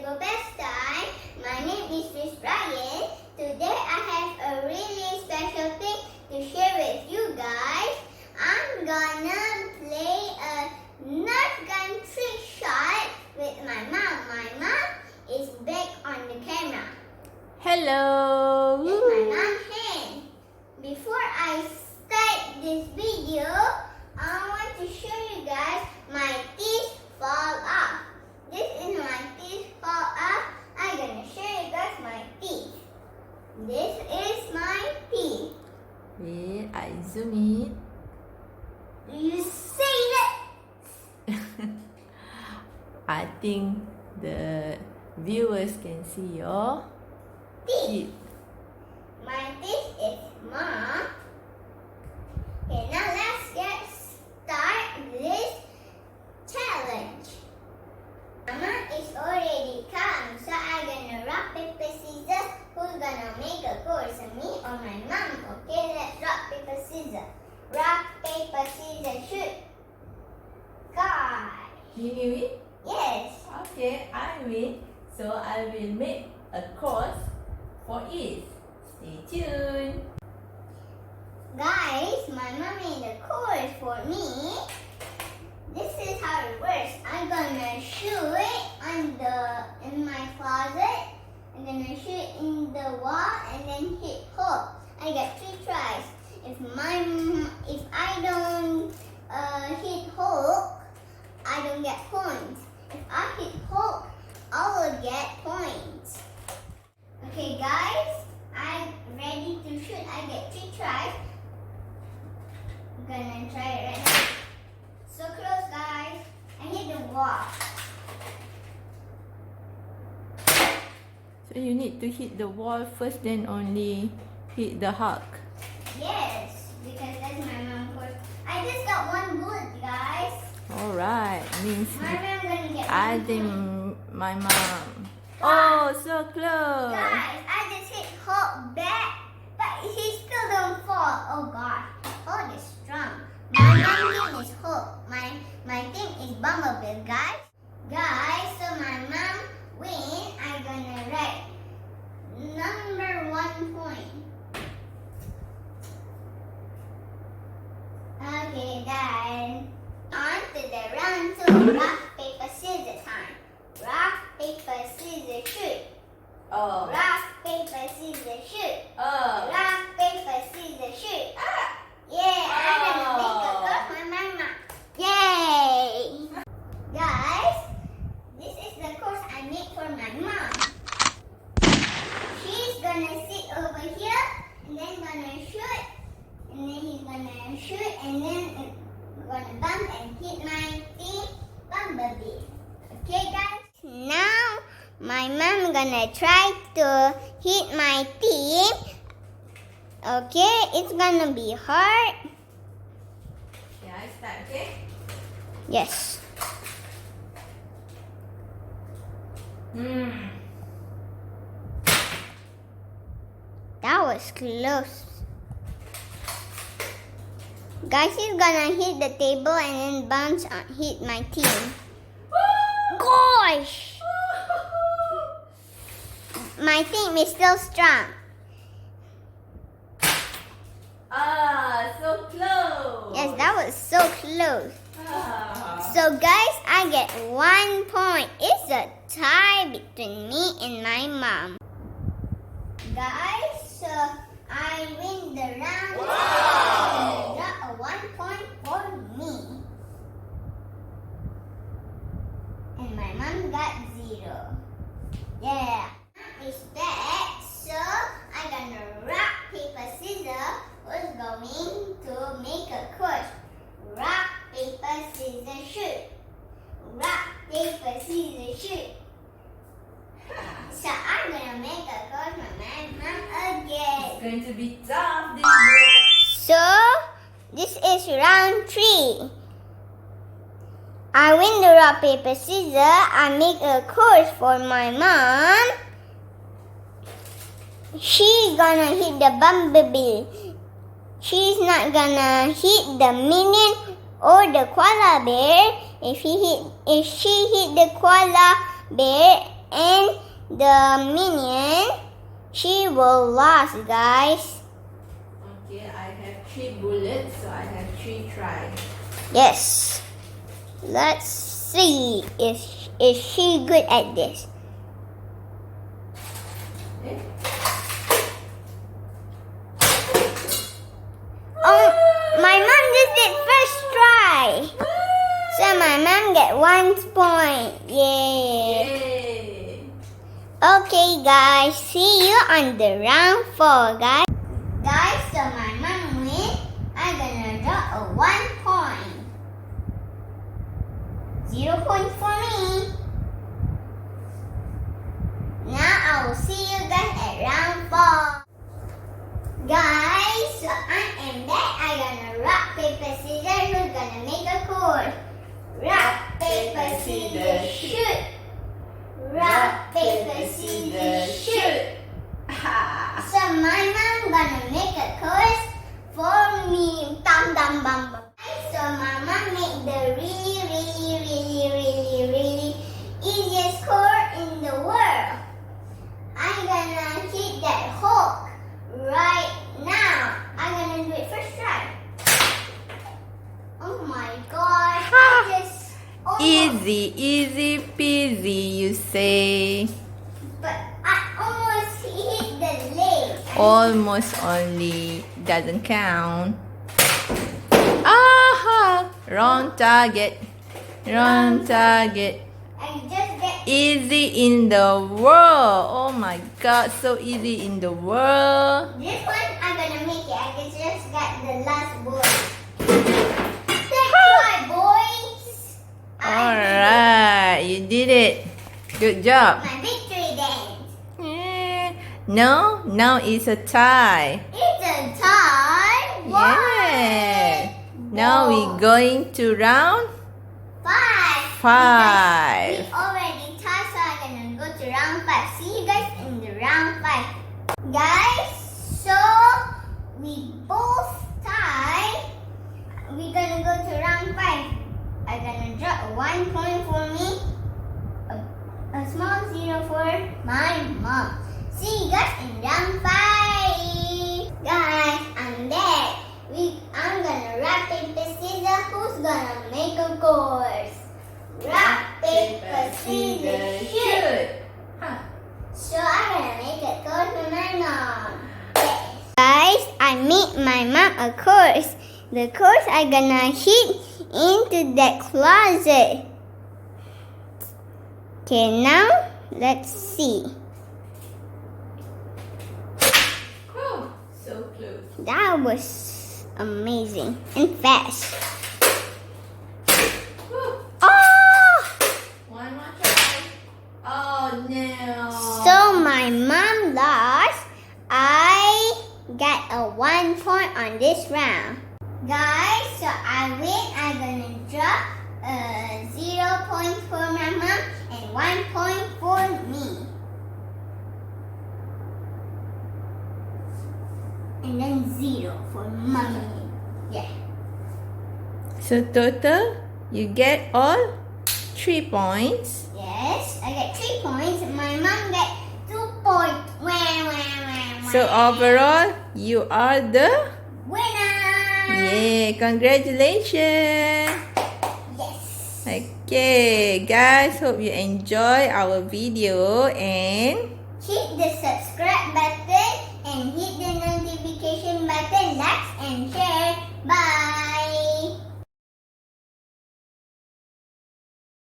Go Best Time. My name is Miss Ryan. Today I have a really special thing to share with you guys. I'm gonna play a Nerf gun trick shot with my mom. My mom is back on the camera. Hello! It's my mom's hand. Before I start this video, I want to show you guys my teeth fall off. This is my teeth fall off. I'm gonna show you guys my teeth. This is my teeth. Wait, I zoom in. Do you see it? I think the viewers can see your Teeth. teeth. My teeth is small. Okay, now let's get start this challenge. Mama is already come, so I'm gonna rock, paper, scissors. Who's gonna make a course, me or my mom? Okay, let's rock, paper, scissors. Rock, paper, scissors, shoot. God. You win? Yes. Okay, I win. So I will make a course for it. Stay tuned. Guys, my mom made a course for me. This is how it works. I'm gonna shoot it in my closet. I'm gonna shoot in the wall and then hit hook. I got 3 tries. If I don't hit hook, I don't get points. If I hit hook, I will get points. Okay, guys, I'm ready to shoot. I get 3 tries. I'm gonna try it right now. So close, guys. I hit the wall. So you need to hit the wall first, then only hit the hook. Yes, because that's my mom's course. I just got 1 bullet, guys. Alright, means My mom gonna get I 1 think point. my mom. Oh, so close. Guys, I just hit hook back, but he still don't fall. Oh gosh, hold is strong. My team is hook. My team is bumblebee, guys. Guys, so my mom win. I'm gonna write number 1 point. Okay, then on to the round 2. Rock, paper, scissors time. Rock, paper, scissors, shoot. Oh. Rock, paper, scissors, shoot. Oh. Rock, paper, scissors, shoot. Yeah, I'm gonna make a course for my mama. Yay! Guys, this is the course I made for my mom. She's gonna sit over here and then gonna shoot. And then he's gonna shoot and then gonna bump and hit my team bumblebee. Okay, guys? Now, my mom gonna try to hit my team. Okay, it's gonna be hard. Yeah, I start, okay? Yes. That was close. Guys, he's gonna hit the table and then bounce on hit my team. Gosh! My team is still strong. Ah, so close. Yes, that was so close. Ah. So guys, I get 1 point. It's a tie between me and my mom. Guys, so I win the round. Wow. And I got a 1 point for me. And my mom got 0. Yeah. Is back, so I'm gonna rock, paper, scissors. Who's going to make a course? Rock, paper, scissors, shoot. Rock, paper, scissors, shoot. So I'm gonna make a course for my mom again. It's going to be tough, this one. So this is round 3. I win the rock, paper, scissors. I make a course for my mom. She's gonna hit the bumblebee. She's not gonna hit the minion or the koala bear. If she hit the koala bear and the minion, she will lose, guys. Okay, I have 3 bullets, so I have 3 tries. Yes. Let's see if is she good at this. Okay. Oh, my mom just did first try. So my mom get 1 point. Yay. Yay! Okay, guys. See you on the round 4, guys. Guys, so my mom win. I'm gonna draw a 1 point. 0 points for me. Now I will see you guys at round 4. Guys, so I am back. I'm gonna rock, paper, scissors. Who's gonna make a chord? Rock, paper, scissors, shoot. Rock, paper, scissors, shoot. So my mom gonna make a chorus for me. Dum dum bum bum. So my mom made the really easiest chord in the world. I'm gonna hit that hook right now. I'm gonna do it first try. Oh my gosh! I just almost, Easy peasy, you say. but I almost hit the leg. Almost only. Doesn't count. Aha! Wrong target. Wrong target. I just get Easy in the world. Oh my god, so easy in the world. this one. I'm gonna make it. I just got the last bullet. Thank you, boys. Alright, you did it. Good job. My victory dance. No, now it's a tie. It's a tie. What? Yeah. Now we're going to round 5. 5. We already tied, so I'm gonna go to round 5. See you guys in the round 5. Guys, so we both tied. We're gonna go to round 5. I'm gonna drop a 1 point for me, a small 0 for my mom. See you guys in round 5. Guys, I'm back. I'm gonna rock, paper, scissors. Who's gonna make a course? Rock, paper, scissors, shoot. So I'm gonna make a course for my mom. Yes. Guys, I made my mom a course. The course I'm gonna hit into that closet. Okay, now let's see. Oh, so close. That was amazing and fast. Oh! One more try. Oh no. So my mom lost. I got a 1 point on this round. Guys, so I win. I'm gonna drop 0 points for my mom and 1 point for me. And then 0 for mommy. Yeah. So total, you get all 3 points. Yes, I get 3 points. My mom get 2 points. So overall, you are the winner. yay! Congratulations. Yes. Okay, guys, hope you enjoy our video and Hit the subscribe button and hit the